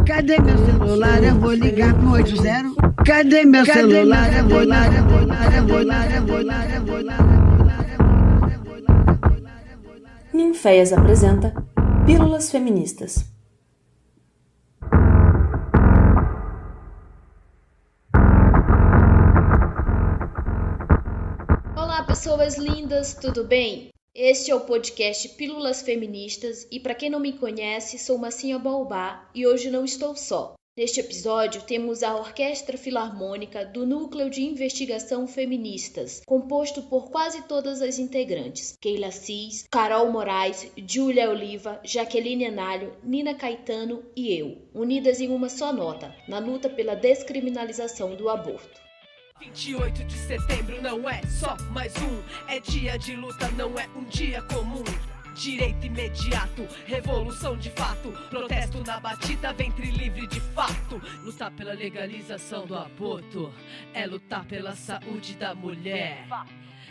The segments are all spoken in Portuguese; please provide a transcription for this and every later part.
Cadê meu celular? Eu vou ligar pro 80. Cadê meu celular? Eu vou lá. Ninféias apresenta Pílulas Feministas. Olá, pessoas lindas, tudo bem? Este é o podcast Pílulas Feministas e para quem não me conhece, sou Massinha Baobá e hoje não estou só. Neste episódio temos a Orquestra Filarmônica do Núcleo de Investigação Feministas, composto por quase todas as integrantes: Keila Cis, Carol Moraes, Júlia Oliva, Jaqueline Analho, Nina Caetano e eu, unidas em uma só nota, na luta pela descriminalização do aborto. 28 de setembro não é só mais um, é dia de luta, não é um dia comum. Direito imediato, revolução de fato, protesto na batida, ventre livre de fato. Lutar pela legalização do aborto é lutar pela saúde da mulher.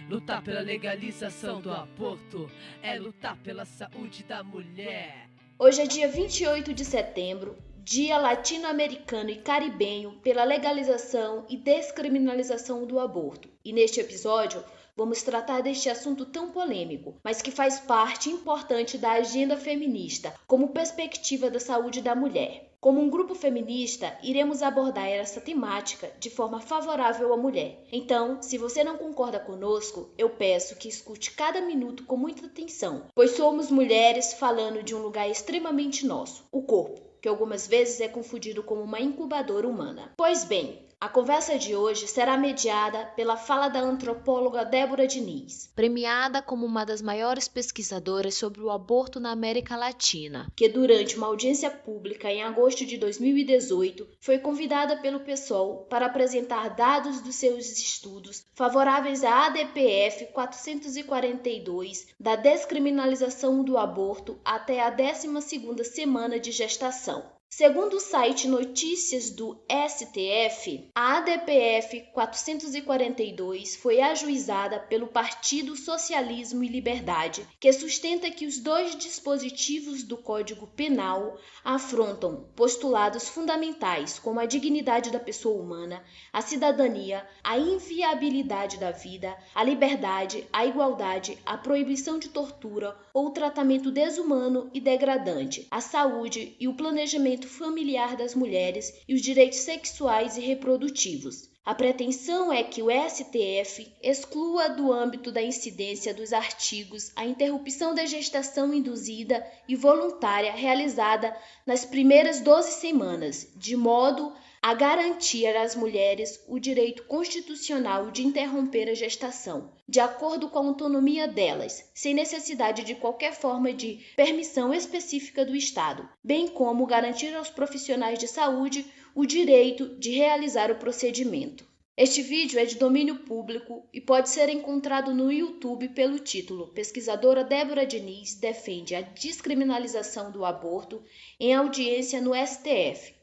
Lutar pela legalização do aborto é lutar pela saúde da mulher. Hoje é dia 28 de setembro, Dia Latino-Americano e Caribenho pela legalização e descriminalização do aborto. E neste episódio, vamos tratar deste assunto tão polêmico, mas que faz parte importante da agenda feminista, como perspectiva da saúde da mulher. Como um grupo feminista, iremos abordar essa temática de forma favorável à mulher. Então, se você não concorda conosco, eu peço que escute cada minuto com muita atenção, pois somos mulheres falando de um lugar extremamente nosso, o corpo, que algumas vezes é confundido como uma incubadora humana. Pois bem, a conversa de hoje será mediada pela fala da antropóloga Débora Diniz, premiada como uma das maiores pesquisadoras sobre o aborto na América Latina, que durante uma audiência pública em agosto de 2018 foi convidada pelo PSOL para apresentar dados dos seus estudos favoráveis à ADPF 442 da descriminalização do aborto até a 12ª semana de gestação. Segundo o site Notícias do STF, a ADPF 442 foi ajuizada pelo Partido Socialismo e Liberdade, que sustenta que os dois dispositivos do Código Penal afrontam postulados fundamentais como a dignidade da pessoa humana, a cidadania, a inviabilidade da vida, a liberdade, a igualdade, a proibição de tortura ou tratamento desumano e degradante, a saúde e o planejamento familiar das mulheres e os direitos sexuais e reprodutivos. A pretensão é que o STF exclua do âmbito da incidência dos artigos a interrupção da gestação induzida e voluntária realizada nas primeiras 12 semanas, de modo a garantir às mulheres o direito constitucional de interromper a gestação, de acordo com a autonomia delas, sem necessidade de qualquer forma de permissão específica do Estado, bem como garantir aos profissionais de saúde o direito de realizar o procedimento. Este vídeo é de domínio público e pode ser encontrado no YouTube pelo título Pesquisadora Débora Diniz defende a descriminalização do aborto em audiência no STF.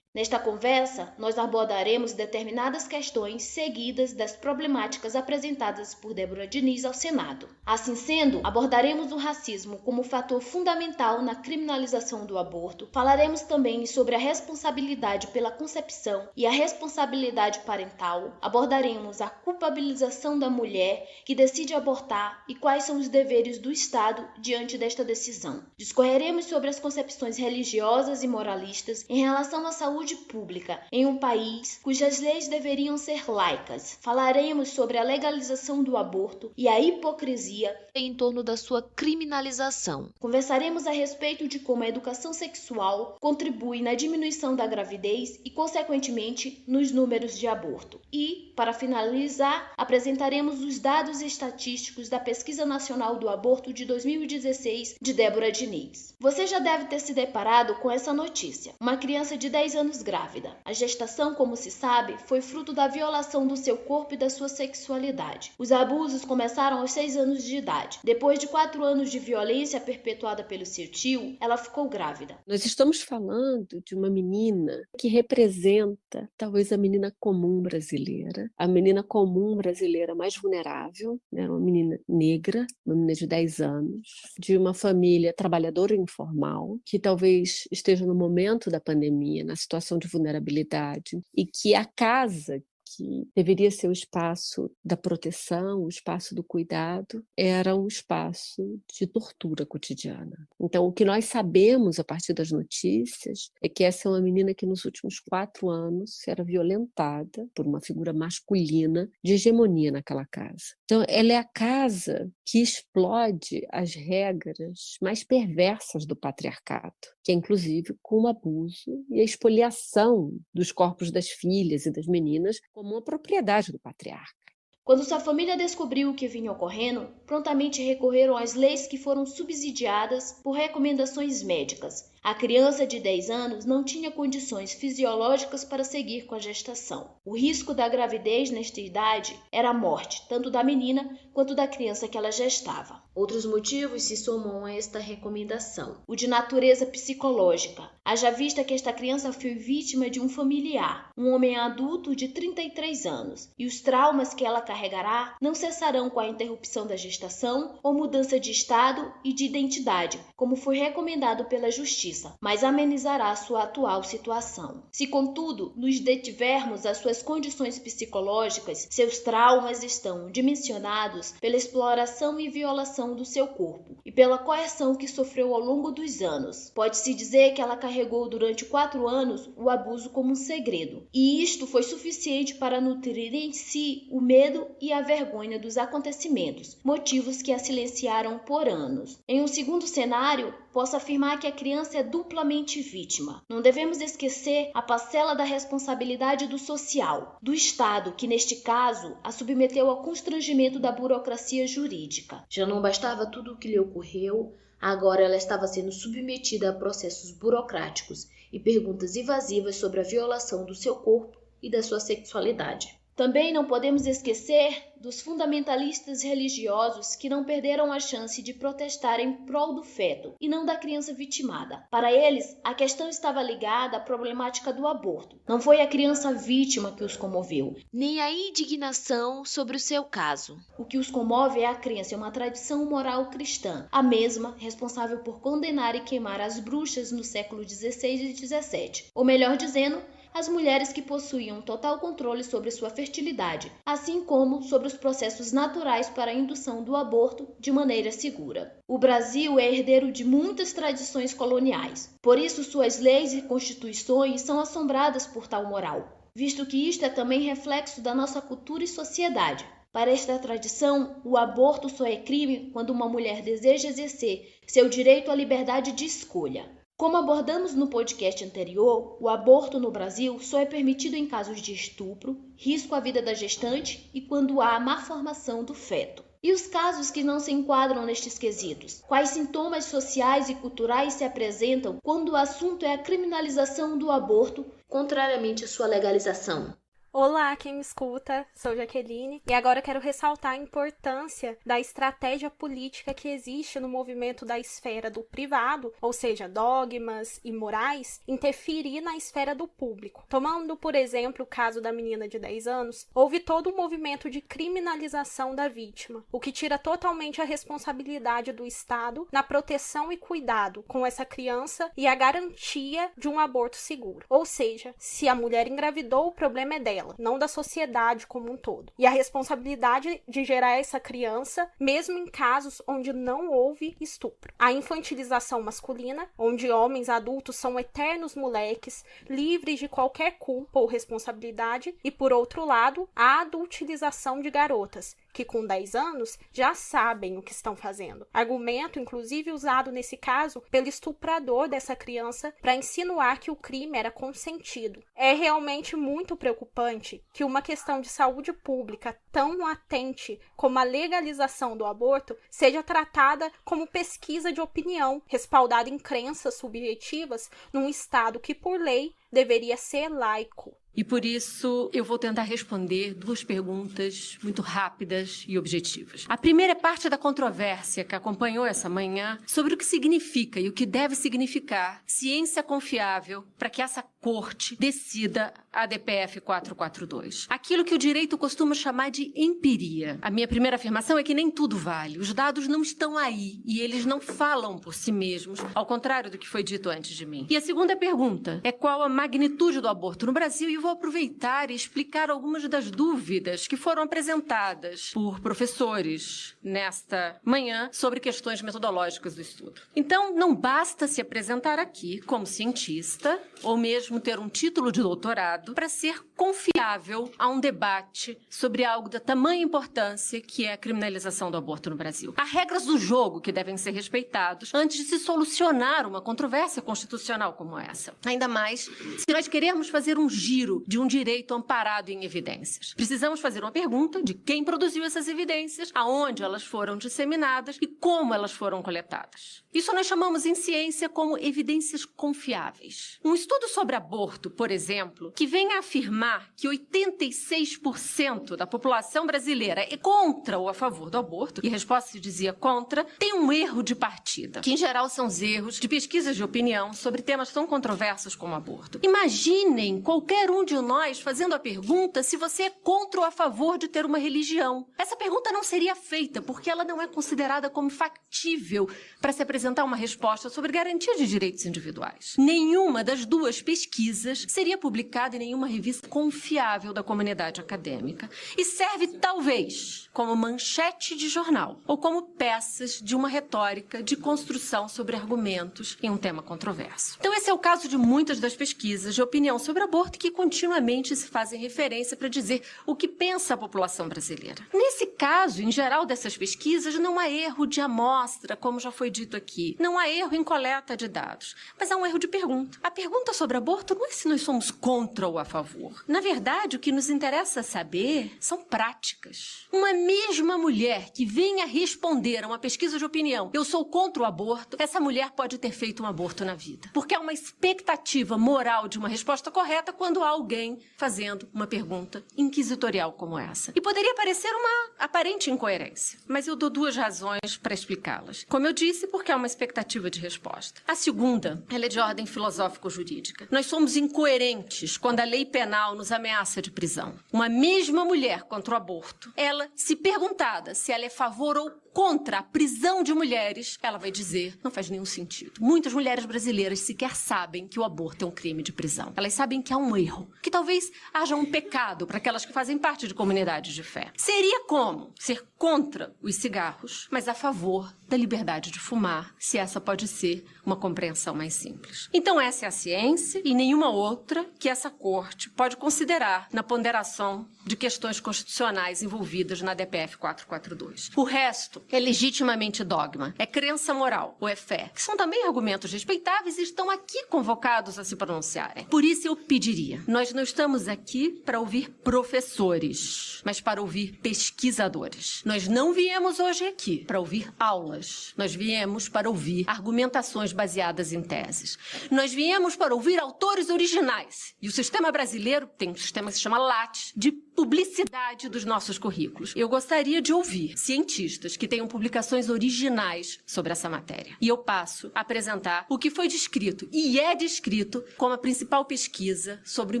Nesta conversa, nós abordaremos determinadas questões seguidas das problemáticas apresentadas por Débora Diniz ao Senado. Assim sendo, abordaremos o racismo como fator fundamental na criminalização do aborto, falaremos também sobre a responsabilidade pela concepção e a responsabilidade parental, abordaremos a culpabilização da mulher que decide abortar e quais são os deveres do Estado diante desta decisão. Discorreremos sobre as concepções religiosas e moralistas em relação à saúde pública em um país cujas leis deveriam ser laicas. Falaremos sobre a legalização do aborto e a hipocrisia em torno da sua criminalização. Conversaremos a respeito de como a educação sexual contribui na diminuição da gravidez e, consequentemente, nos números de aborto. E, para finalizar, apresentaremos os dados estatísticos da Pesquisa Nacional do Aborto de 2016 de Débora Diniz. Você já deve ter se deparado com essa notícia. Uma criança de 10 anos anos grávida. A gestação, como se sabe, foi fruto da violação do seu corpo e da sua sexualidade. Os abusos começaram aos 6 anos de idade. Depois de 4 anos de violência perpetuada pelo seu tio, ela ficou grávida. Nós estamos falando de uma menina que representa talvez a menina comum brasileira, a menina comum brasileira mais vulnerável, né? Uma menina negra, uma menina de 10 anos, de uma família trabalhadora informal, que talvez esteja no momento da pandemia, na situação de vulnerabilidade, e que a casa, que deveria ser o espaço da proteção, o espaço do cuidado, era um espaço de tortura cotidiana. Então, o que nós sabemos a partir das notícias é que essa é uma menina que nos últimos 4 anos era violentada por uma figura masculina de hegemonia naquela casa. Então, ela é a casa que explode as regras mais perversas do patriarcado, que é inclusive com o abuso e a expoliação dos corpos das filhas e das meninas como uma propriedade do patriarca. Quando sua família descobriu o que vinha ocorrendo, prontamente recorreram às leis que foram subsidiadas por recomendações médicas. A criança de 10 anos não tinha condições fisiológicas para seguir com a gestação. O risco da gravidez nesta idade era a morte, tanto da menina quanto da criança que ela gestava. Outros motivos se somam a esta recomendação. O de natureza psicológica. Haja vista que esta criança foi vítima de um familiar, um homem adulto de 33 anos, e os traumas que ela carregará não cessarão com a interrupção da gestação ou mudança de estado e de identidade, como foi recomendado pela Justiça, mas amenizará sua atual situação. Se, contudo, nos detivermos às suas condições psicológicas, seus traumas estão dimensionados pela exploração e violação do seu corpo e pela coerção que sofreu ao longo dos anos. Pode-se dizer que ela carregou durante 4 anos o abuso como um segredo, e isto foi suficiente para nutrir em si o medo e a vergonha dos acontecimentos, motivos que a silenciaram por anos. Em um segundo cenário, posso afirmar que a criança é duplamente vítima. Não devemos esquecer a parcela da responsabilidade do social, do Estado, que neste caso a submeteu ao constrangimento da burocracia jurídica. Já não bastava tudo o que lhe ocorreu, agora ela estava sendo submetida a processos burocráticos e perguntas invasivas sobre a violação do seu corpo e da sua sexualidade. Também não podemos esquecer dos fundamentalistas religiosos que não perderam a chance de protestar em prol do feto e não da criança vitimada. Para eles, a questão estava ligada à problemática do aborto. Não foi a criança vítima que os comoveu, nem a indignação sobre o seu caso. O que os comove é a crença em uma tradição moral cristã, a mesma responsável por condenar e queimar as bruxas no século XVI e XVII. Ou melhor dizendo, as mulheres que possuíam total controle sobre sua fertilidade, assim como sobre os processos naturais para a indução do aborto de maneira segura. O Brasil é herdeiro de muitas tradições coloniais, por isso suas leis e constituições são assombradas por tal moral, visto que isto é também reflexo da nossa cultura e sociedade. Para esta tradição, o aborto só é crime quando uma mulher deseja exercer seu direito à liberdade de escolha. Como abordamos no podcast anterior, o aborto no Brasil só é permitido em casos de estupro, risco à vida da gestante e quando há má formação do feto. E os casos que não se enquadram nestes quesitos? Quais sintomas sociais e culturais se apresentam quando o assunto é a criminalização do aborto, contrariamente à sua legalização? Olá, quem me escuta, sou Jaqueline e agora quero ressaltar a importância da estratégia política que existe no movimento da esfera do privado, ou seja, dogmas e morais, interferir na esfera do público. Tomando, por exemplo, o caso da menina de 10 anos, houve todo um movimento de criminalização da vítima, o que tira totalmente a responsabilidade do Estado na proteção e cuidado com essa criança e a garantia de um aborto seguro. Ou seja, se a mulher engravidou, o problema é dela, não da sociedade como um todo. E a responsabilidade de gerar essa criança, mesmo em casos onde não houve estupro. A infantilização masculina, onde homens adultos são eternos moleques, livres de qualquer culpa ou responsabilidade. E, por outro lado, a adultilização de garotas, que com 10 anos já sabem o que estão fazendo. Argumento, inclusive, usado nesse caso pelo estuprador dessa criança para insinuar que o crime era consentido. É realmente muito preocupante que uma questão de saúde pública tão latente como a legalização do aborto seja tratada como pesquisa de opinião, respaldada em crenças subjetivas num Estado que, por lei, deveria ser laico. E por isso eu vou tentar responder 2 perguntas muito rápidas e objetivas. A primeira é parte da controvérsia que acompanhou essa manhã sobre o que significa e o que deve significar ciência confiável para que essa corte decida a DPF 442. Aquilo que o direito costuma chamar de empiria. A minha primeira afirmação é que nem tudo vale. Os dados não estão aí e eles não falam por si mesmos, ao contrário do que foi dito antes de mim. E a segunda pergunta é qual a magnitude do aborto no Brasil, e vou aproveitar e explicar algumas das dúvidas que foram apresentadas por professores nesta manhã sobre questões metodológicas do estudo. Então, não basta se apresentar aqui como cientista ou mesmo ter um título de doutorado para ser confiável a um debate sobre algo da tamanha importância que é a criminalização do aborto no Brasil. Há regras do jogo que devem ser respeitadas antes de se solucionar uma controvérsia constitucional como essa. Ainda mais se nós queremos fazer um giro de um direito amparado em evidências. Precisamos fazer uma pergunta de quem produziu essas evidências, aonde elas foram disseminadas e como elas foram coletadas. Isso nós chamamos em ciência como evidências confiáveis. Um estudo sobre aborto, por exemplo, que vem a afirmar que 86% da população brasileira é contra ou a favor do aborto, e a resposta se dizia contra, tem um erro de partida, que em geral são os erros de pesquisas de opinião sobre temas tão controversos como aborto. Imaginem qualquer um de nós fazendo a pergunta se você é contra ou a favor de ter uma religião. Essa pergunta não seria feita porque ela não é considerada como factível para se apresentar uma resposta sobre garantia de direitos individuais. Nenhuma das 2 pesquisas seria publicada em nenhuma revista confiável da comunidade acadêmica e serve, talvez, como manchete de jornal ou como peças de uma retórica de construção sobre argumentos em um tema controverso. Então, esse é o caso de muitas das pesquisas de opinião sobre aborto que continuamente se fazem referência para dizer o que pensa a população brasileira. Nesse caso, em geral dessas pesquisas, não há erro de amostra, como já foi dito aqui. Não há erro em coleta de dados, mas há um erro de pergunta. A pergunta sobre aborto não é se nós somos contra ou a favor. Na verdade, o que nos interessa saber são práticas. Uma mesma mulher que venha responder a uma pesquisa de opinião, eu sou contra o aborto, essa mulher pode ter feito um aborto na vida. Porque há uma expectativa moral de uma resposta correta quando há alguém fazendo uma pergunta inquisitorial como essa. E poderia parecer uma aparente incoerência, mas eu dou 2 razões para explicá-las. Como eu disse, porque há uma expectativa de resposta. A segunda, ela é de ordem filosófico-jurídica. Nós somos incoerentes quando a lei penal nos ameaça de prisão. Uma mesma mulher contra o aborto, ela, se perguntada se ela é a favor ou contra a prisão de mulheres, ela vai dizer, não faz nenhum sentido. Muitas mulheres brasileiras sequer sabem que o aborto é um crime de prisão. Elas sabem que há um erro, que talvez haja um pecado para aquelas que fazem parte de comunidades de fé. Seria como ser contra os cigarros, mas a favor da liberdade de fumar, se essa pode ser uma compreensão mais simples. Então essa é a ciência e nenhuma outra que essa corte pode considerar na ponderação de questões constitucionais envolvidas na DPF 442. O resto é legitimamente dogma, é crença moral ou é fé, que são também argumentos respeitáveis e estão aqui convocados a se pronunciarem. Por isso eu pediria, nós não estamos aqui para ouvir professores, mas para ouvir pesquisadores. Nós não viemos hoje aqui para ouvir aulas, nós viemos para ouvir argumentações baseadas em teses. Nós viemos para ouvir autores originais. E o sistema brasileiro tem um sistema que se chama Lattes, de publicidade dos nossos currículos. Eu gostaria de ouvir cientistas que tenham publicações originais sobre essa matéria. E eu passo a apresentar o que foi descrito, e é descrito, como a principal pesquisa sobre o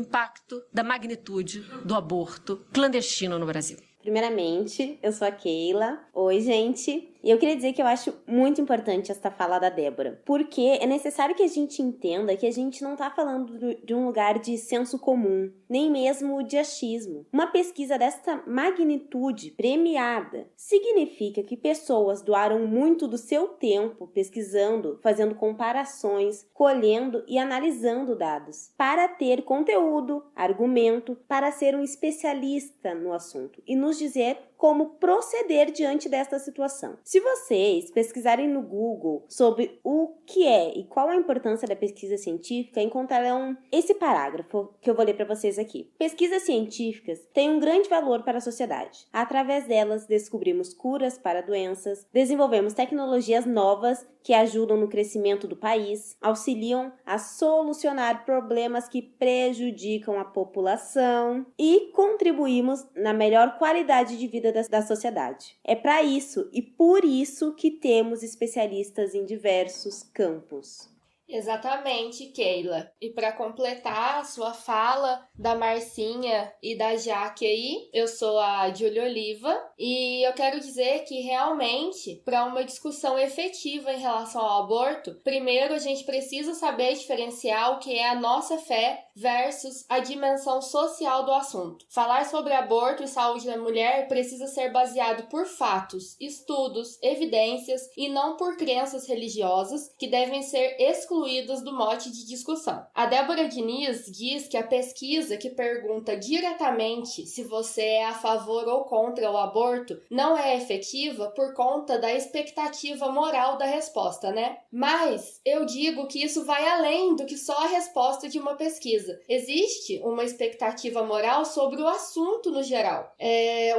impacto da magnitude do aborto clandestino no Brasil. Primeiramente, eu sou a Keila. Oi, gente. E eu queria dizer que eu acho muito importante esta fala da Débora, porque é necessário que a gente entenda que a gente não está falando de um lugar de senso comum, nem mesmo de achismo. Uma pesquisa desta magnitude premiada significa que pessoas doaram muito do seu tempo pesquisando, fazendo comparações, colhendo e analisando dados, para ter conteúdo, argumento, para ser um especialista no assunto e nos dizer como proceder diante desta situação. Se vocês pesquisarem no Google sobre o que é e qual a importância da pesquisa científica, encontrarão esse parágrafo que eu vou ler para vocês aqui. Pesquisas científicas têm um grande valor para a sociedade. Através delas, descobrimos curas para doenças, desenvolvemos tecnologias novas que ajudam no crescimento do país, auxiliam a solucionar problemas que prejudicam a população e contribuímos na melhor qualidade de vida da sociedade. É para isso e por isso que temos especialistas em diversos campos. Exatamente, Keila. E para completar a sua fala da Marcinha e da Jaque aí, eu sou a Júlia Oliva e eu quero dizer que realmente, para uma discussão efetiva em relação ao aborto, primeiro a gente precisa saber diferenciar o que é a nossa fé versus a dimensão social do assunto. Falar sobre aborto e saúde da mulher precisa ser baseado por fatos, estudos, evidências e não por crenças religiosas que devem ser excluídas do mote de discussão. A Débora Diniz diz que a pesquisa que pergunta diretamente se você é a favor ou contra o aborto não é efetiva por conta da expectativa moral da resposta, né? Mas eu digo que isso vai além do que só a resposta de uma pesquisa. Existe uma expectativa moral sobre o assunto no geral.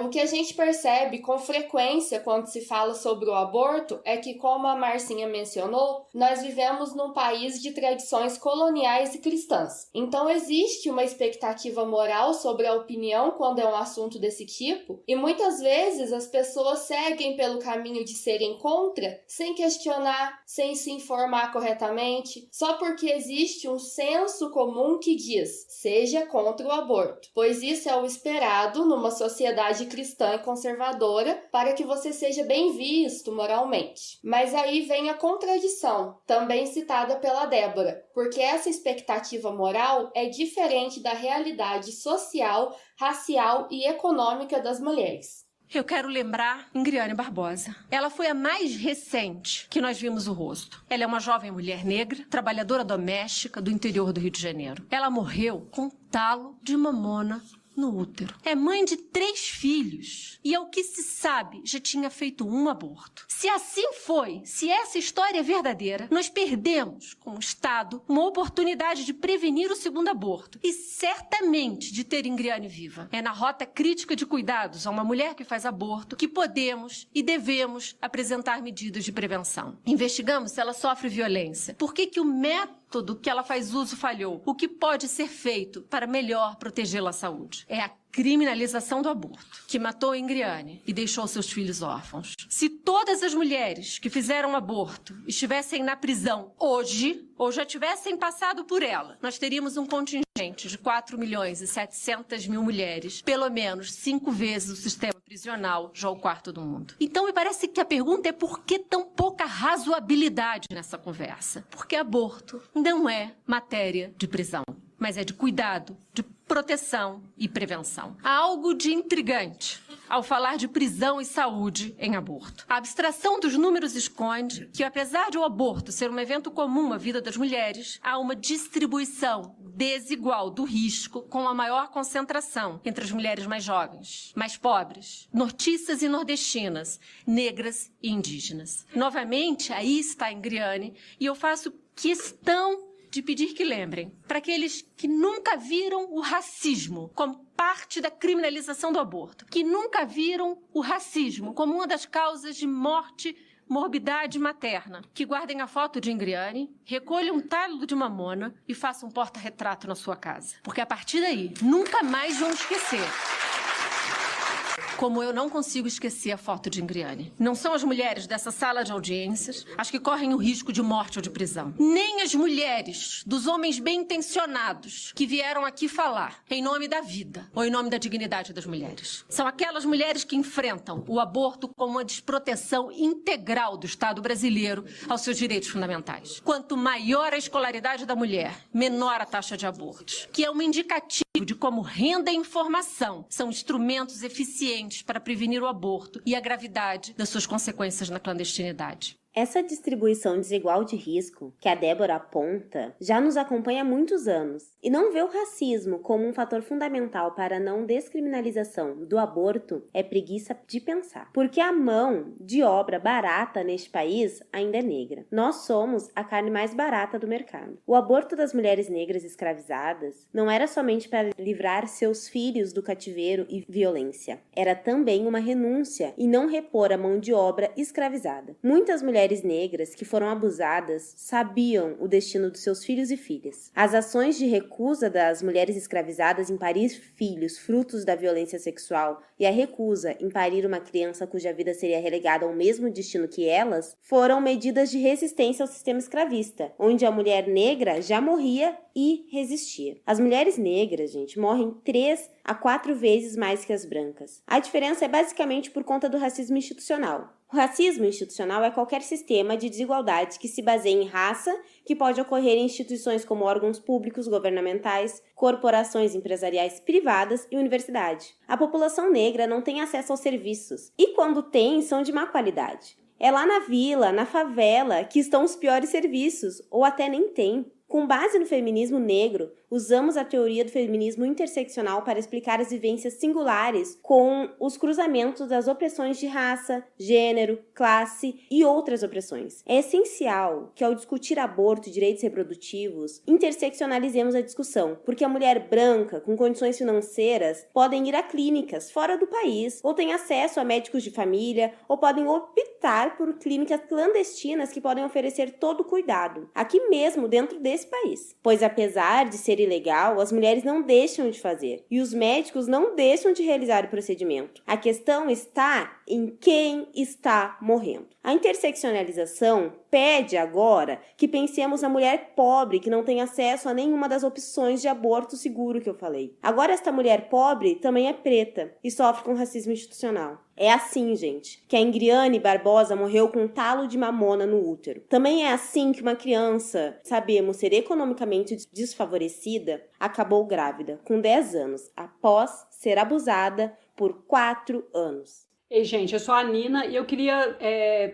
O que a gente percebe com frequência quando se fala sobre o aborto é que, como a Marcinha mencionou, nós vivemos num país de tradições coloniais e cristãs. Então existe uma expectativa moral sobre a opinião quando é um assunto desse tipo, e muitas vezes as pessoas seguem pelo caminho de serem contra, sem questionar, sem se informar corretamente, só porque existe um senso comum que diz: seja contra o aborto, pois isso é o esperado numa sociedade cristã e conservadora para que você seja bem visto moralmente. Mas aí vem a contradição, também citada pela Débora, porque essa expectativa moral é diferente da realidade social, racial e econômica das mulheres. Eu quero lembrar Ingriane Barbosa. Ela foi a mais recente que nós vimos o rosto. Ela é uma jovem mulher negra, trabalhadora doméstica do interior do Rio de Janeiro. Ela morreu com um talo de mamona no útero. É mãe de 3 filhos e, ao que se sabe, já tinha feito um aborto. Se assim foi, se essa história é verdadeira, nós perdemos, como Estado, uma oportunidade de prevenir o segundo aborto e certamente de ter Ingriane viva. É na rota crítica de cuidados a uma mulher que faz aborto que podemos e devemos apresentar medidas de prevenção. Investigamos se ela sofre violência. Por que o método que ela faz uso falhou? O que pode ser feito para melhor protegê-la à saúde? É a criminalização do aborto, que matou Ingriane e deixou seus filhos órfãos. Se todas as mulheres que fizeram aborto estivessem na prisão hoje, ou já tivessem passado por ela, nós teríamos um contingente de 4.700.000 mulheres, pelo menos 5 vezes o sistema prisional, já o quarto do mundo. Então me parece que a pergunta é: por que tão pouca razoabilidade nessa conversa? Porque aborto não é matéria de prisão, mas é de cuidado, de proteção e prevenção. Há algo de intrigante ao falar de prisão e saúde em aborto. A abstração dos números esconde que, apesar de o aborto ser um evento comum à vida das mulheres, há uma distribuição desigual do risco, com a maior concentração entre as mulheres mais jovens, mais pobres, nortistas e nordestinas, negras e indígenas. Novamente, aí está a Ingriane, e eu faço questão de pedir que lembrem, para aqueles que nunca viram o racismo como parte da criminalização do aborto, que nunca viram o racismo como uma das causas de morte, morbidade materna, que guardem a foto de Ingriane, recolham um talo de mamona e façam um porta-retrato na sua casa. Porque a partir daí, nunca mais vão esquecer Como eu não consigo esquecer a foto de Ingriane. Não são as mulheres dessa sala de audiências as que correm o risco de morte ou de prisão. Nem as mulheres dos homens bem-intencionados que vieram aqui falar em nome da vida ou em nome da dignidade das mulheres. São aquelas mulheres que enfrentam o aborto como uma desproteção integral do Estado brasileiro aos seus direitos fundamentais. Quanto maior a escolaridade da mulher, menor a taxa de abortos, que é um indicativo de como renda e informação são instrumentos eficientes para prevenir o aborto e a gravidade das suas consequências na clandestinidade. Essa distribuição desigual de risco que a Débora aponta já nos acompanha há muitos anos e não vê o racismo como um fator fundamental para a não descriminalização do aborto é preguiça de pensar. Porque a mão de obra barata neste país ainda é negra. Nós somos a carne mais barata do mercado. O aborto das mulheres negras escravizadas não era somente para livrar seus filhos do cativeiro e violência. Era também uma renúncia e não repor a mão de obra escravizada. Muitas mulheres negras que foram abusadas sabiam o destino dos seus filhos e filhas. As ações de recusa das mulheres escravizadas em parir filhos frutos da violência sexual e a recusa em parir uma criança cuja vida seria relegada ao mesmo destino que elas foram medidas de resistência ao sistema escravista, onde a mulher negra já morria e resistia. As mulheres negras, gente, morrem 3 a 4 vezes mais que as brancas. A diferença é basicamente por conta do racismo institucional. O racismo institucional é qualquer sistema de desigualdade que se baseia em raça, que pode ocorrer em instituições como órgãos públicos, governamentais, corporações empresariais privadas e universidade. A população negra não tem acesso aos serviços e, quando tem, são de má qualidade. É lá na vila, na favela, que estão os piores serviços, ou até nem tem. Com base no feminismo negro, usamos a teoria do feminismo interseccional para explicar as vivências singulares com os cruzamentos das opressões de raça, gênero, classe e outras opressões. É essencial que, ao discutir aborto e direitos reprodutivos, interseccionalizemos a discussão, porque a mulher branca, com condições financeiras, podem ir a clínicas fora do país, ou têm acesso a médicos de família, ou podem optar por clínicas clandestinas que podem oferecer todo o cuidado, aqui mesmo dentro desse país. Pois apesar de ser ilegal, as mulheres não deixam de fazer e os médicos não deixam de realizar o procedimento. A questão está em quem está morrendo. A interseccionalização pede agora que pensemos na mulher pobre que não tem acesso a nenhuma das opções de aborto seguro que eu falei. Agora esta mulher pobre também é preta e sofre com racismo institucional. É assim, gente, que a Ingriane Barbosa morreu com um talo de mamona no útero. Também é assim que uma criança, sabemos ser economicamente desfavorecida, acabou grávida, com 10 anos, após ser abusada por 4 anos. Ei, gente, eu sou a Nina e eu queria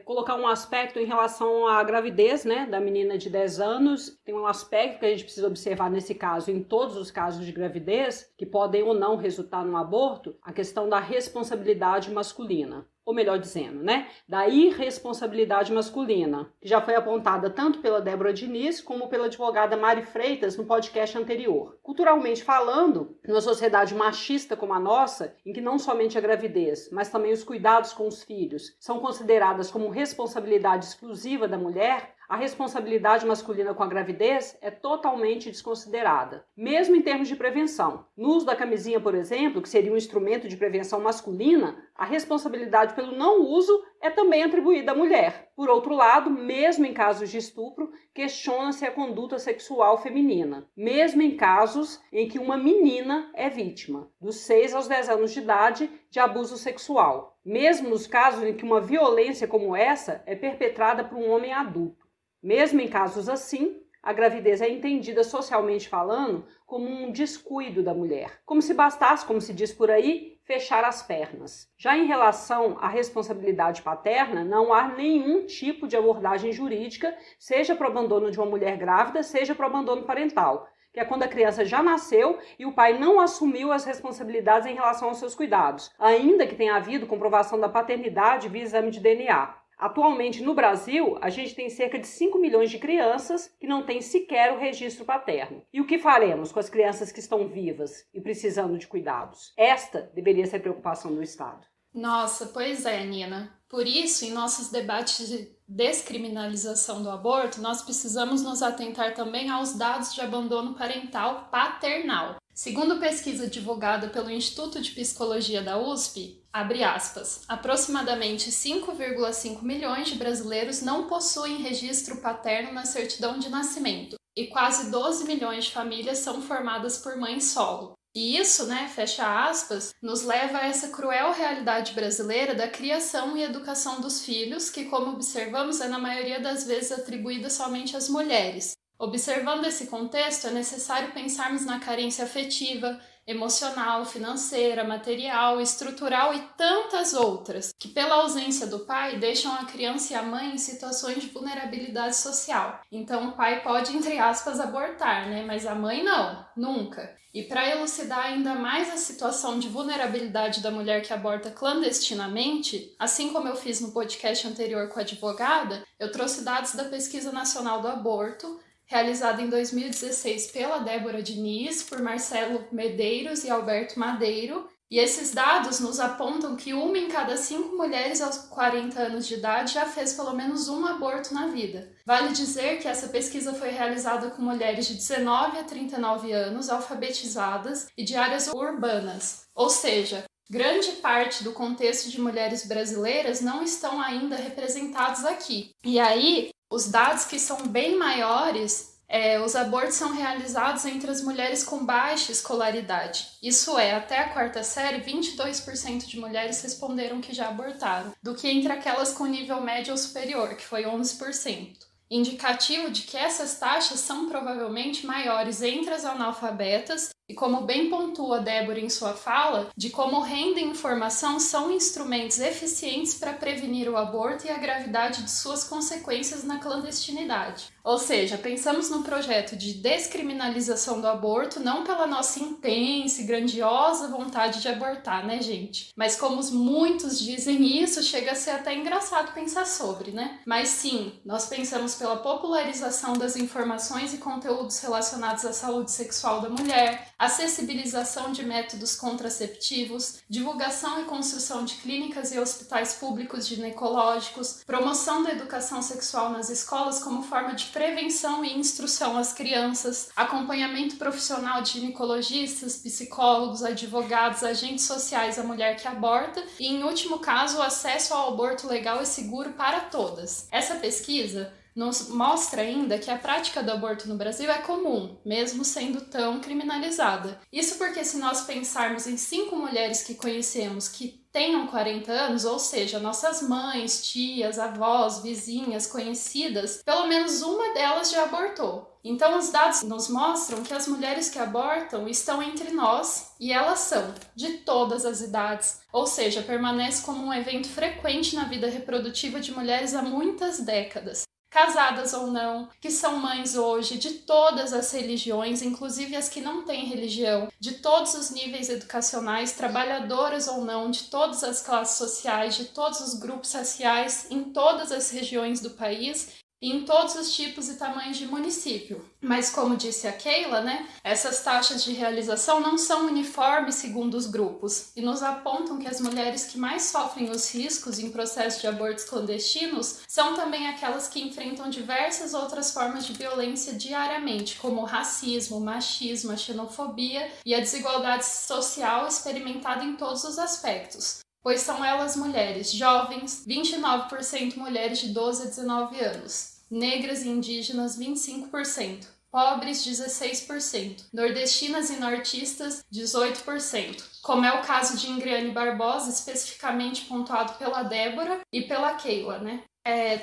colocar um aspecto em relação à gravidez, né, da menina de 10 anos. Tem um aspecto que a gente precisa observar nesse caso, em todos os casos de gravidez, que podem ou não resultar num aborto, a questão da responsabilidade masculina. Ou melhor dizendo, né, da irresponsabilidade masculina, que já foi apontada tanto pela Débora Diniz como pela advogada Mari Freitas no podcast anterior. Culturalmente falando, numa sociedade machista como a nossa, em que não somente a gravidez, mas também os cuidados com os filhos são consideradas como responsabilidade exclusiva da mulher, a responsabilidade masculina com a gravidez é totalmente desconsiderada, mesmo em termos de prevenção. No uso da camisinha, por exemplo, que seria um instrumento de prevenção masculina, a responsabilidade pelo não uso é também atribuída à mulher. Por outro lado, mesmo em casos de estupro, questiona-se a conduta sexual feminina, mesmo em casos em que uma menina é vítima, dos 6 aos 10 anos de idade, de abuso sexual, mesmo nos casos em que uma violência como essa é perpetrada por um homem adulto. Mesmo em casos assim, a gravidez é entendida socialmente falando como um descuido da mulher, como se bastasse, como se diz por aí, fechar as pernas. Já em relação à responsabilidade paterna, não há nenhum tipo de abordagem jurídica, seja para o abandono de uma mulher grávida, seja para o abandono parental, que é quando a criança já nasceu e o pai não assumiu as responsabilidades em relação aos seus cuidados, ainda que tenha havido comprovação da paternidade via exame de DNA. Atualmente, no Brasil, a gente tem cerca de 5 milhões de crianças que não têm sequer o registro paterno. E o que faremos com as crianças que estão vivas e precisando de cuidados? Esta deveria ser a preocupação do Estado. Nossa, pois é, Nina. Por isso, em nossos debates descriminalização do aborto, nós precisamos nos atentar também aos dados de abandono parental paternal. Segundo pesquisa divulgada pelo Instituto de Psicologia da USP, abre aspas, aproximadamente 5,5 milhões de brasileiros não possuem registro paterno na certidão de nascimento e quase 12 milhões de famílias são formadas por mães solo. E isso, fecha aspas, nos leva a essa cruel realidade brasileira da criação e educação dos filhos, que, como observamos, é na maioria das vezes atribuída somente às mulheres. Observando esse contexto, é necessário pensarmos na carência afetiva, emocional, financeira, material, estrutural e tantas outras, que pela ausência do pai deixam a criança e a mãe em situações de vulnerabilidade social. Então o pai pode, entre aspas, abortar, mas a mãe não, nunca. E para elucidar ainda mais a situação de vulnerabilidade da mulher que aborta clandestinamente, assim como eu fiz no podcast anterior com a advogada, eu trouxe dados da Pesquisa Nacional do Aborto, realizada em 2016 pela Débora Diniz, por Marcelo Medeiros e Alberto Madeiro, e esses dados nos apontam que 1 em cada 5 mulheres aos 40 anos de idade já fez pelo menos um aborto na vida. Vale dizer que essa pesquisa foi realizada com mulheres de 19 a 39 anos, alfabetizadas e de áreas urbanas, ou seja, grande parte do contexto de mulheres brasileiras não estão ainda representados aqui. E aí, os dados que são bem maiores, os abortos são realizados entre as mulheres com baixa escolaridade. Isso é, até a 4ª série, 22% de mulheres responderam que já abortaram, do que entre aquelas com nível médio ou superior, que foi 11%. Indicativo de que essas taxas são provavelmente maiores entre as analfabetas e, como bem pontua Débora em sua fala, de como renda e informação são instrumentos eficientes para prevenir o aborto e a gravidade de suas consequências na clandestinidade. Ou seja, pensamos no projeto de descriminalização do aborto não pela nossa intensa e grandiosa vontade de abortar, gente? Mas como muitos dizem isso, chega a ser até engraçado pensar sobre, Mas sim, nós pensamos pela popularização das informações e conteúdos relacionados à saúde sexual da mulher, acessibilização de métodos contraceptivos, divulgação e construção de clínicas e hospitais públicos ginecológicos, promoção da educação sexual nas escolas como forma de prevenção e instrução às crianças, acompanhamento profissional de ginecologistas, psicólogos, advogados, agentes sociais à mulher que aborta e, em último caso, o acesso ao aborto legal e seguro para todas. Essa pesquisa nos mostra ainda que a prática do aborto no Brasil é comum, mesmo sendo tão criminalizada. Isso porque, se nós pensarmos em 5 mulheres que conhecemos que tenham 40 anos, ou seja, nossas mães, tias, avós, vizinhas, conhecidas, pelo menos uma delas já abortou. Então, os dados nos mostram que as mulheres que abortam estão entre nós e elas são de todas as idades, ou seja, permanece como um evento frequente na vida reprodutiva de mulheres há muitas décadas. Casadas ou não, que são mães hoje de todas as religiões, inclusive as que não têm religião, de todos os níveis educacionais, trabalhadoras ou não, de todas as classes sociais, de todos os grupos raciais, em todas as regiões do país e em todos os tipos e tamanhos de município. Mas, como disse a Keila, essas taxas de realização não são uniformes segundo os grupos e nos apontam que as mulheres que mais sofrem os riscos em processo de abortos clandestinos são também aquelas que enfrentam diversas outras formas de violência diariamente, como o racismo, o machismo, a xenofobia e a desigualdade social experimentada em todos os aspectos. Pois são elas mulheres jovens, 29% mulheres de 12 a 19 anos, negras e indígenas 25%, pobres 16%, nordestinas e nortistas 18%, como é o caso de Ingriane Barbosa, especificamente pontuado pela Débora e pela Keila,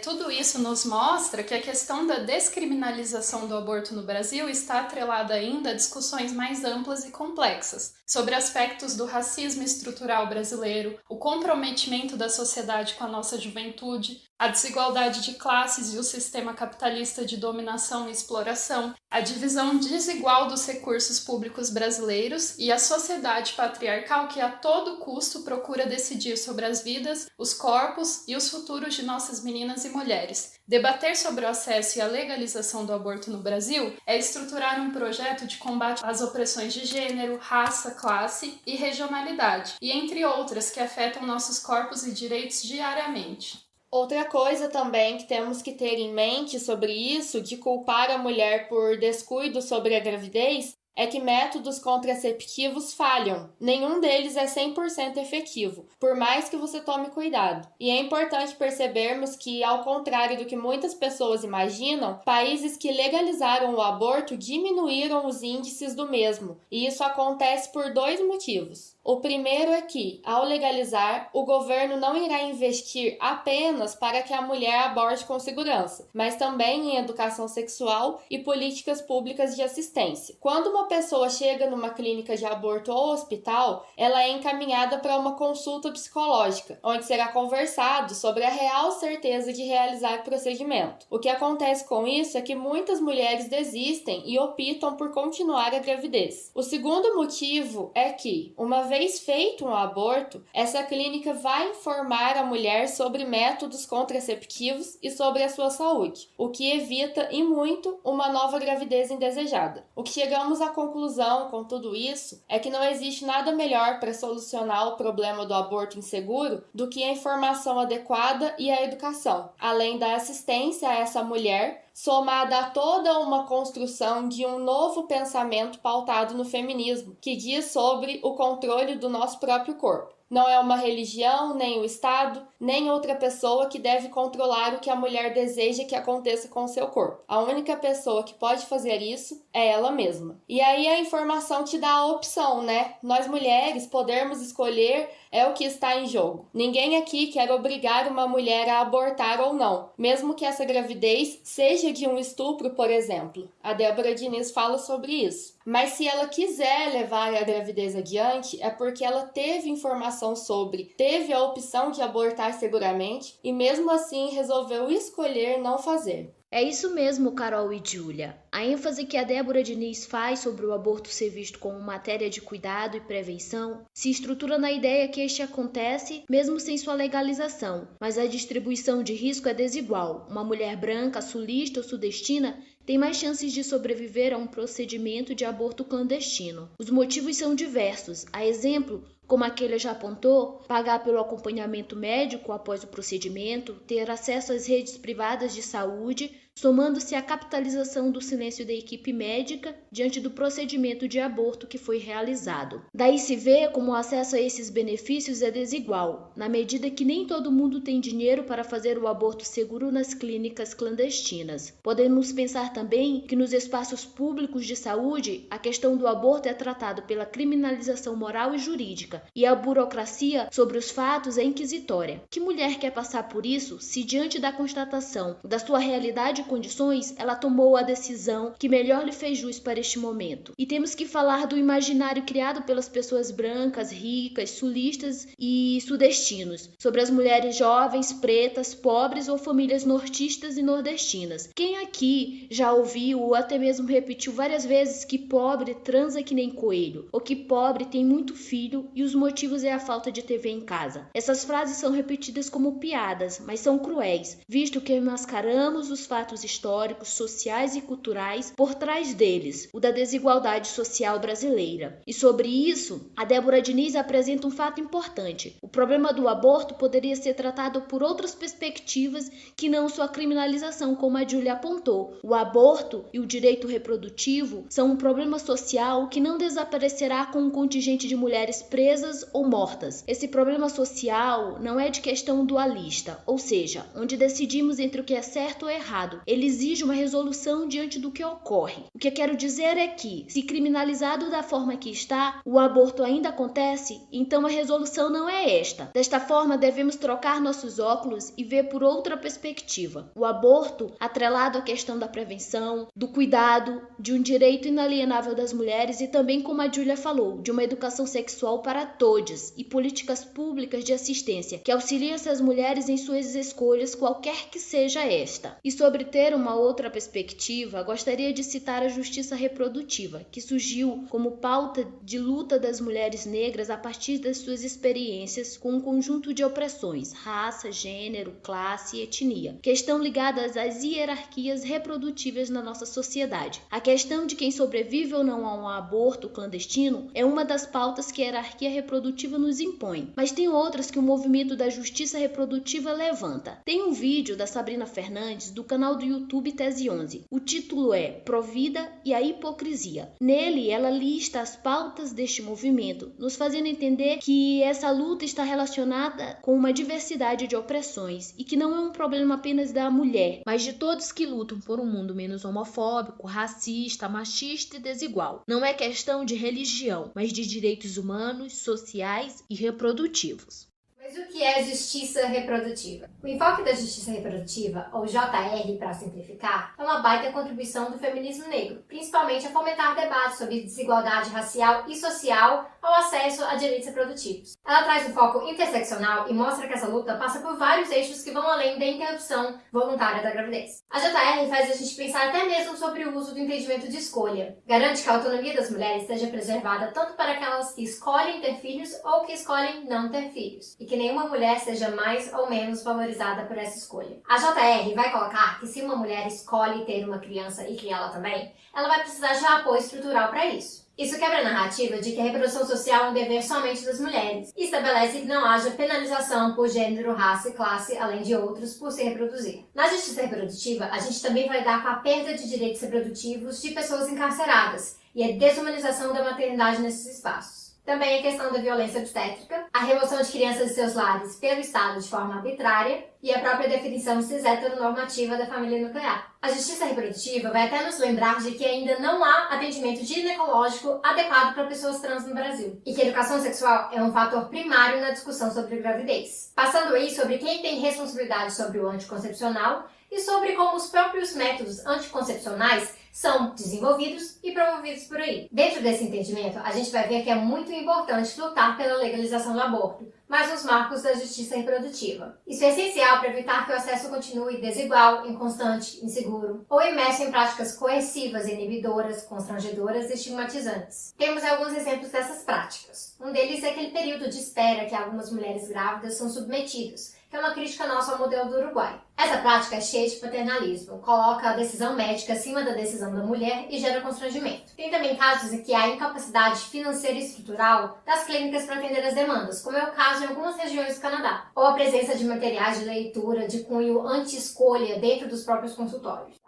Tudo isso nos mostra que a questão da descriminalização do aborto no Brasil está atrelada ainda a discussões mais amplas e complexas sobre aspectos do racismo estrutural brasileiro, o comprometimento da sociedade com a nossa juventude, a desigualdade de classes e o sistema capitalista de dominação e exploração, a divisão desigual dos recursos públicos brasileiros e a sociedade patriarcal que a todo custo procura decidir sobre as vidas, os corpos e os futuros de nossas meninas e mulheres. Debater sobre o acesso e a legalização do aborto no Brasil é estruturar um projeto de combate às opressões de gênero, raça, classe e regionalidade, e entre outras que afetam nossos corpos e direitos diariamente. Outra coisa também que temos que ter em mente sobre isso, de culpar a mulher por descuido sobre a gravidez, é que métodos contraceptivos falham. Nenhum deles é 100% efetivo, por mais que você tome cuidado. E é importante percebermos que, ao contrário do que muitas pessoas imaginam, países que legalizaram o aborto diminuíram os índices do mesmo. E isso acontece por 2 motivos. O primeiro é que, ao legalizar, o governo não irá investir apenas para que a mulher aborte com segurança, mas também em educação sexual e políticas públicas de assistência. Quando uma pessoa chega numa clínica de aborto ou hospital, ela é encaminhada para uma consulta psicológica, onde será conversado sobre a real certeza de realizar o procedimento. O que acontece com isso é que muitas mulheres desistem e optam por continuar a gravidez. O segundo motivo é que, uma vez feito um aborto, essa clínica vai informar a mulher sobre métodos contraceptivos e sobre a sua saúde, o que evita e muito uma nova gravidez indesejada. O que chegamos à conclusão com tudo isso é que não existe nada melhor para solucionar o problema do aborto inseguro do que a informação adequada e a educação, além da assistência a essa mulher, somada a toda uma construção de um novo pensamento pautado no feminismo, que diz sobre o controle do nosso próprio corpo. Não é uma religião, nem o Estado, nem outra pessoa que deve controlar o que a mulher deseja que aconteça com o seu corpo. A única pessoa que pode fazer isso é ela mesma. E aí a informação te dá a opção, né? Nós mulheres podermos escolher é o que está em jogo. Ninguém aqui quer obrigar uma mulher a abortar ou não, mesmo que essa gravidez seja de um estupro, por exemplo. A Débora Diniz fala sobre isso. Mas se ela quiser levar a gravidez adiante, é porque ela teve informação sobre, teve a opção de abortar seguramente e mesmo assim resolveu escolher não fazer. É isso mesmo, Carol e Júlia. A ênfase que a Débora Diniz faz sobre o aborto ser visto como matéria de cuidado e prevenção se estrutura na ideia que este acontece mesmo sem sua legalização, mas a distribuição de risco é desigual. Uma mulher branca, sulista ou sudestina tem mais chances de sobreviver a um procedimento de aborto clandestino. Os motivos são diversos. A exemplo, como aquele já apontou, pagar pelo acompanhamento médico após o procedimento, ter acesso às redes privadas de saúde, somando-se à capitalização do silêncio da equipe médica diante do procedimento de aborto que foi realizado. Daí se vê como o acesso a esses benefícios é desigual, na medida que nem todo mundo tem dinheiro para fazer o aborto seguro nas clínicas clandestinas. Podemos pensar também que nos espaços públicos de saúde, a questão do aborto é tratada pela criminalização moral e jurídica, e a burocracia sobre os fatos é inquisitória. Que mulher quer passar por isso se, diante da constatação da sua realidade e condições, ela tomou a decisão que melhor lhe fez jus para este momento? E temos que falar do imaginário criado pelas pessoas brancas, ricas, sulistas e sudestinos, sobre as mulheres jovens, pretas, pobres ou famílias nortistas e nordestinas. Quem aqui já ouviu ou até mesmo repetiu várias vezes que pobre transa que nem coelho, ou que pobre tem muito filho e os motivos é a falta de TV em casa? Essas frases são repetidas como piadas, mas são cruéis, visto que mascaramos os fatos históricos, sociais e culturais por trás deles, o da desigualdade social brasileira. E sobre isso, a Débora Diniz apresenta um fato importante. O problema do aborto poderia ser tratado por outras perspectivas que não sua criminalização, como a Júlia apontou. O aborto e o direito reprodutivo são um problema social que não desaparecerá com um contingente de mulheres presas ou mortas. Esse problema social não é de questão dualista, ou seja, onde decidimos entre o que é certo ou errado. Ele exige uma resolução diante do que ocorre. O que eu quero dizer é que, se criminalizado da forma que está, o aborto ainda acontece, então a resolução não é esta. Desta forma, devemos trocar nossos óculos e ver por outra perspectiva. O aborto, atrelado à questão da prevenção, do cuidado, de um direito inalienável das mulheres e também, como a Júlia falou, de uma educação sexual para todos e políticas públicas de assistência que auxiliem essas mulheres em suas escolhas, qualquer que seja esta. E sobre ter uma outra perspectiva, gostaria de citar a justiça reprodutiva, que surgiu como pauta de luta das mulheres negras a partir das suas experiências com um conjunto de opressões, raça, gênero, classe e etnia, que estão ligadas às hierarquias reprodutivas na nossa sociedade. A questão de quem sobrevive ou não a um aborto clandestino é uma das pautas que a hierarquia reprodutiva nos impõe, mas tem outras que o movimento da justiça reprodutiva levanta. Tem um vídeo da Sabrina Fernandes do canal do YouTube Tese 11. O título é Provida e a Hipocrisia. Nele, ela lista as pautas deste movimento, nos fazendo entender que essa luta está relacionada com uma diversidade de opressões e que não é um problema apenas da mulher, mas de todos que lutam por um mundo menos homofóbico, racista, machista e desigual. Não é questão de religião, mas de direitos humanos, sociais e reprodutivos. Mas o que é justiça reprodutiva? O enfoque da justiça reprodutiva, ou JR para simplificar, é uma baita contribuição do feminismo negro, principalmente a fomentar debates sobre desigualdade racial e social ao acesso a direitos reprodutivos. Ela traz um foco interseccional e mostra que essa luta passa por vários eixos que vão além da interrupção voluntária da gravidez. A JR faz a gente pensar até mesmo sobre o uso do entendimento de escolha. Garante que a autonomia das mulheres seja preservada tanto para aquelas que escolhem ter filhos ou que escolhem não ter filhos, e que nenhuma mulher seja mais ou menos valorizada por essa escolha. A JR vai colocar que se uma mulher escolhe ter uma criança e criá-la também, ela vai precisar de apoio estrutural para isso. Isso quebra a narrativa de que a reprodução social é um dever somente das mulheres e estabelece que não haja penalização por gênero, raça e classe, além de outros, por se reproduzir. Na justiça reprodutiva, a gente também vai lidar com a perda de direitos reprodutivos de pessoas encarceradas e a desumanização da maternidade nesses espaços. Também a questão da violência obstétrica, a remoção de crianças de seus lares pelo Estado de forma arbitrária e a própria definição cis-heteronormativa da família nuclear. A justiça reprodutiva vai até nos lembrar de que ainda não há atendimento ginecológico adequado para pessoas trans no Brasil e que a educação sexual é um fator primário na discussão sobre gravidez. Passando aí sobre quem tem responsabilidade sobre o anticoncepcional e sobre como os próprios métodos anticoncepcionais são desenvolvidos e promovidos por aí. Dentro desse entendimento, a gente vai ver que é muito importante lutar pela legalização do aborto, mas nos marcos da justiça reprodutiva. Isso é essencial para evitar que o acesso continue desigual, inconstante, inseguro, ou imerso em práticas coercivas, inibidoras, constrangedoras e estigmatizantes. Temos alguns exemplos dessas práticas. Um deles é aquele período de espera que algumas mulheres grávidas são submetidas, que é uma crítica nossa ao modelo do Uruguai. Essa prática é cheia de paternalismo, coloca a decisão médica acima da decisão da mulher e gera constrangimento. Tem também casos em que há incapacidade financeira e estrutural das clínicas para atender as demandas, como é o caso em algumas regiões do Canadá, ou a presença de materiais de leitura de cunho anti-escolha dentro dos próprios consultórios.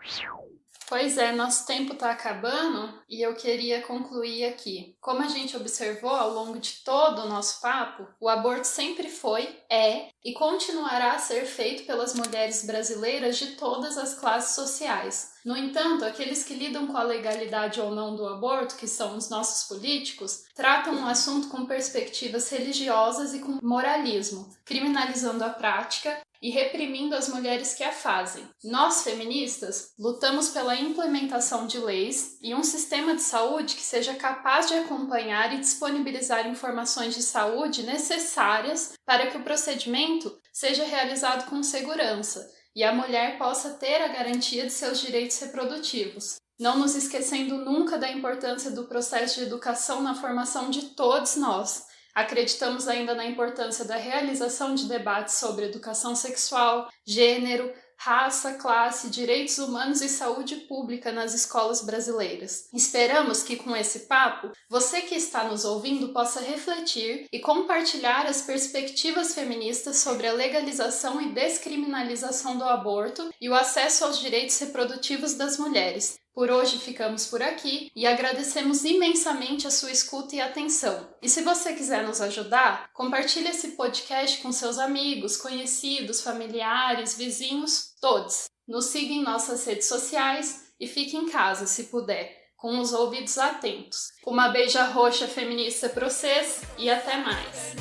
Pois é, nosso tempo está acabando e eu queria concluir aqui. Como a gente observou ao longo de todo o nosso papo, o aborto sempre foi, é e continuará a ser feito pelas mulheres brasileiras de todas as classes sociais. No entanto, aqueles que lidam com a legalidade ou não do aborto, que são os nossos políticos, tratam o assunto com perspectivas religiosas e com moralismo, criminalizando a prática e reprimindo as mulheres que a fazem. Nós, feministas, lutamos pela implementação de leis e um sistema de saúde que seja capaz de acompanhar e disponibilizar informações de saúde necessárias para que o procedimento seja realizado com segurança e a mulher possa ter a garantia de seus direitos reprodutivos. Não nos esquecendo nunca da importância do processo de educação na formação de todos nós. Acreditamos ainda na importância da realização de debates sobre educação sexual, gênero, raça, classe, direitos humanos e saúde pública nas escolas brasileiras. Esperamos que com esse papo, você que está nos ouvindo possa refletir e compartilhar as perspectivas feministas sobre a legalização e descriminalização do aborto e o acesso aos direitos reprodutivos das mulheres. Por hoje ficamos por aqui e agradecemos imensamente a sua escuta e atenção. E se você quiser nos ajudar, compartilhe esse podcast com seus amigos, conhecidos, familiares, vizinhos, todos. Nos siga em nossas redes sociais e fique em casa, se puder, com os ouvidos atentos. Uma beija roxa feminista pra vocês e até mais!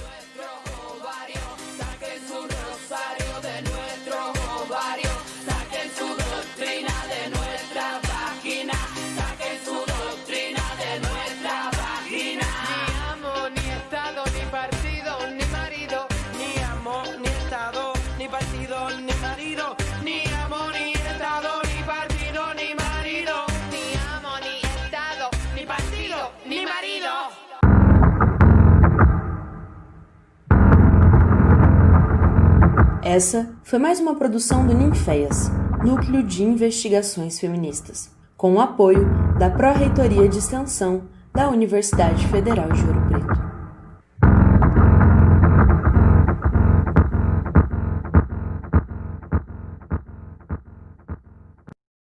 Ni partido, ni marido, ni amo, ni estado, ni Essa foi mais uma produção do Ninféias, Núcleo de Investigações Feministas, com o apoio da Pró-Reitoria de Extensão da Universidade Federal de Ouro Preto.